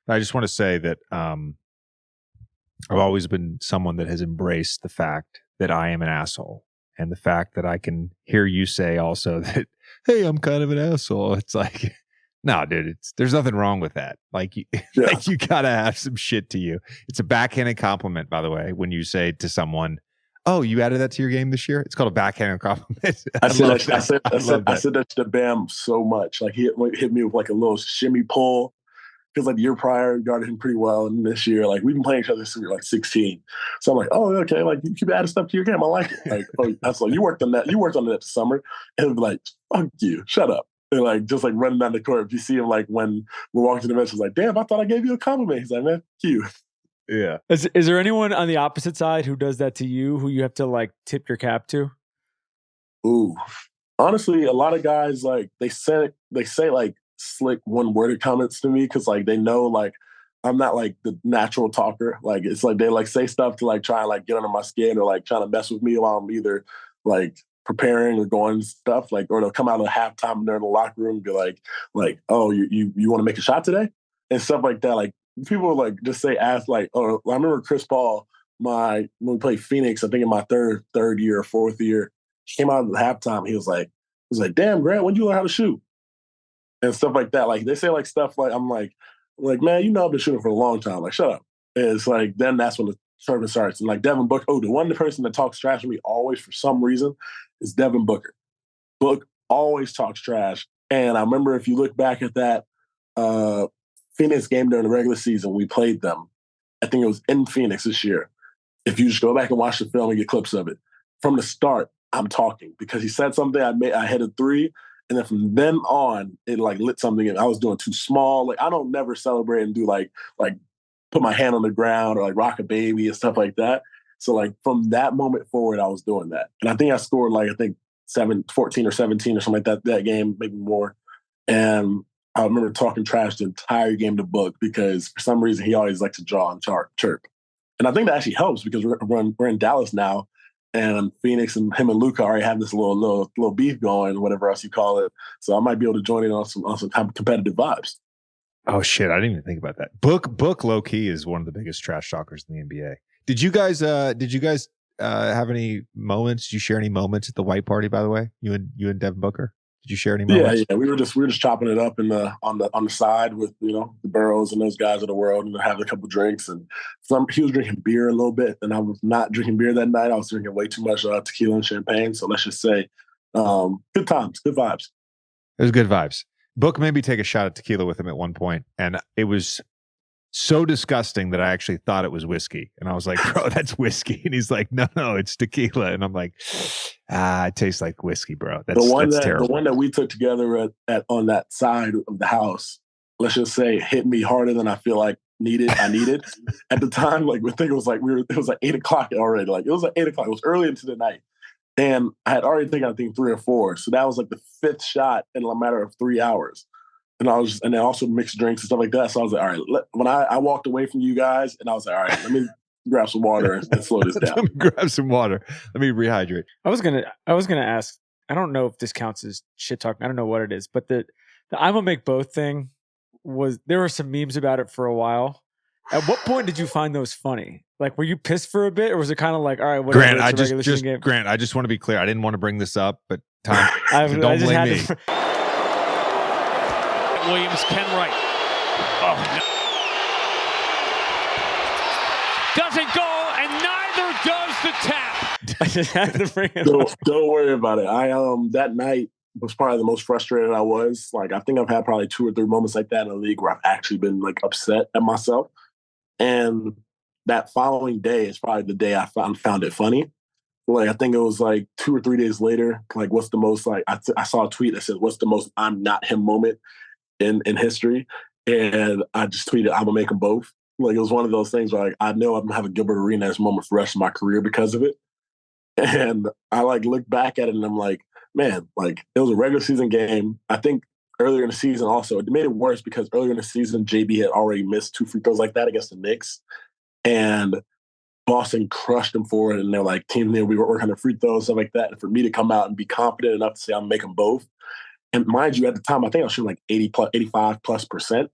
I just want to say that I've always been someone that has embraced the fact that I am an asshole, and the fact that I can hear you say also that, hey, I'm kind of an asshole. It's like, no, dude, there's nothing wrong with that. Like, like you gotta have some shit to you. It's a backhanded compliment, by the way, when you say to someone, "Oh, you added that to your game this year." It's called a backhanded compliment. I said that to Bam so much. Like he hit me with like a little shimmy pull. Because like the year prior, guarded him pretty well, and this year, like we've been playing each other since we were like 16. So I'm like, oh, okay, like you keep adding stuff to your game. I like it. Like, oh, that's like you worked on that. You worked on that this summer, and it'd be like, fuck you, shut up. And like just like running down the court. If you see him like when we're walking to the bench, it's like, damn, I thought I gave you a compliment. He's like, man, you. Yeah. Is there anyone on the opposite side who does that to you, who you have to like tip your cap to? Ooh, honestly, a lot of guys like they say like slick one-worded comments to me because like they know like I'm not like the natural talker. Like it's like they like say stuff to like try and like get under my skin or like trying to mess with me while I'm either like preparing or going stuff like, or they'll come out of the halftime and they're in the locker room and be like, oh, you want to make a shot today and stuff like that. Like people like just say ask like, oh, I remember Chris Paul when we played Phoenix, I think in my third year or fourth year, he came out of the halftime. He was like, damn, Grant, when did you learn how to shoot? And stuff like that. Like they say like stuff like I'm like, man, you know I've been shooting for a long time. Like, shut up. And it's like then that's when the service starts. And like Devin Booker, the one person that talks trash to me always for some reason is Devin Booker. Book always talks trash. And I remember if you look back at that Phoenix game during the regular season, we played them. I think it was in Phoenix this year. If you just go back and watch the film and get clips of it, from the start, I'm talking because he said something. I hit a three. And then from then on, it like lit something in. I was doing too small. Like I don't never celebrate and do like put my hand on the ground or like rock a baby and stuff like that. So like from that moment forward, I was doing that. And I think I scored like 14 or 17 or something like that game, maybe more. And I remember talking trash the entire game to Book because for some reason he always likes to draw and chirp. And I think that actually helps because we're in Dallas now. And Phoenix and him and Luka already have this little beef going, whatever else you call it. So I might be able to join in on some competitive vibes. Oh shit! I didn't even think about that. Book low key is one of the biggest trash talkers in the NBA. Did you guys have any moments? Did you share any moments at the white party? By the way, you and Devin Booker. Did you share any moments? Yeah. We were just chopping it up on the side with the Burrows and those guys of the world, and having a couple drinks. And he was drinking beer a little bit, and I was not drinking beer that night. I was drinking way too much tequila and champagne. So let's just say, good times, good vibes. It was good vibes. Book made me take a shot at tequila with him at one point, and it was so disgusting that I actually thought it was whiskey. And I was like, bro, that's whiskey. And he's like, no, it's tequila. And I'm like, it tastes like whiskey, bro. That's terrible. The one that we took together on that side of the house, let's just say, hit me harder than I feel like I needed at the time. Like, I think it was like it was like 8 o'clock already. Like it was like 8 o'clock. It was early into the night. And I had already taken, I think, 3 or 4. So that was like the 5th shot in a matter of 3 hours. And then also mixed drinks and stuff like that. So I was like, all right, when I walked away from you guys, and I was like, all right, let me grab some water and slow this down. Let me grab some water. Let me rehydrate. I was gonna ask, I don't know if this counts as shit talking. I don't know what it is, but the IMMA Make Both thing there were some memes about it for a while. At what point did you find those funny? Like, were you pissed for a bit, or was it kind of like, all right, whatever? Grant, I just want to be clear. I didn't want to bring this up, but Tom, don't blame me. Williams, Ken Wright. Oh, no. Doesn't go, and neither does the tap. I just had to bring it up. Don't worry about it. I that night was probably the most frustrated I was. Like, I think I've had probably 2 or 3 moments like that in the league where I've actually been like upset at myself. And that following day is probably the day I found it funny. Like, I think it was like 2 or 3 days later. Like, what's the most like? I saw a tweet that said, "What's the most I'm not him moment in history?" And I just tweeted, "I'm gonna make them both." Like, it was one of those things where like I know I'm gonna have a Gilbert Arenas moment for the rest of my career because of it. And I like look back at it and I'm like, man, like it was a regular season game. I think earlier in the season also, it made it worse because earlier in the season, JB had already missed 2 free throws like that against the Knicks. And Boston crushed them for it. And they're like, team there, we were working on the free throws, stuff like that. And for me to come out and be confident enough to say I'm making both. And mind you, at the time, I think I was shooting like 85+%.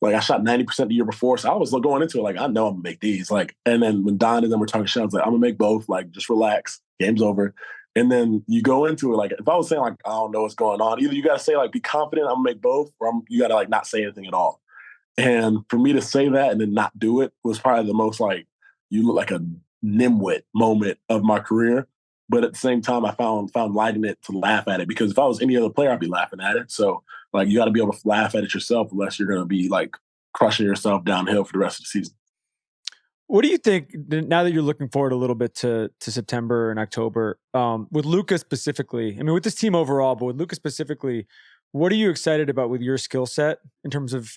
Like I shot 90% the year before. So I was going into it like, I know I'm gonna make these. Like, and then when Don and them were talking shit, I was like, I'm gonna make both. Like, just relax. Game's over. And then you go into it like, if I was saying like, I don't know what's going on, either you gotta say like, be confident, I'm gonna make both, or you gotta like not say anything at all. And for me to say that and then not do it was probably the most like, you look like a nimwit moment of my career. But at the same time, I found light in it to laugh at it, because if I was any other player, I'd be laughing at it. So like, you got to be able to laugh at it yourself, unless you're going to be like crushing yourself downhill for the rest of the season. What do you think now that you're looking forward a little bit to September and October, with Luka specifically? I mean, with this team overall, but with Luka specifically, what are you excited about with your skill set in terms of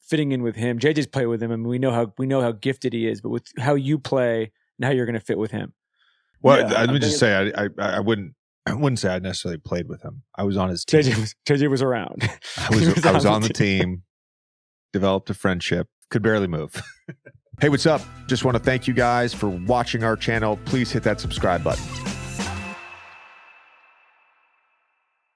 fitting in with him? JJ's played with him, and we know how gifted he is, but with how you play and how you're going to fit with him. Well, yeah, let me just say, I wouldn't say I necessarily played with him. I was on his team. JJ was around. I was on the team. Developed a friendship. Could barely move. Hey, what's up? Just want to thank you guys for watching our channel. Please hit that subscribe button.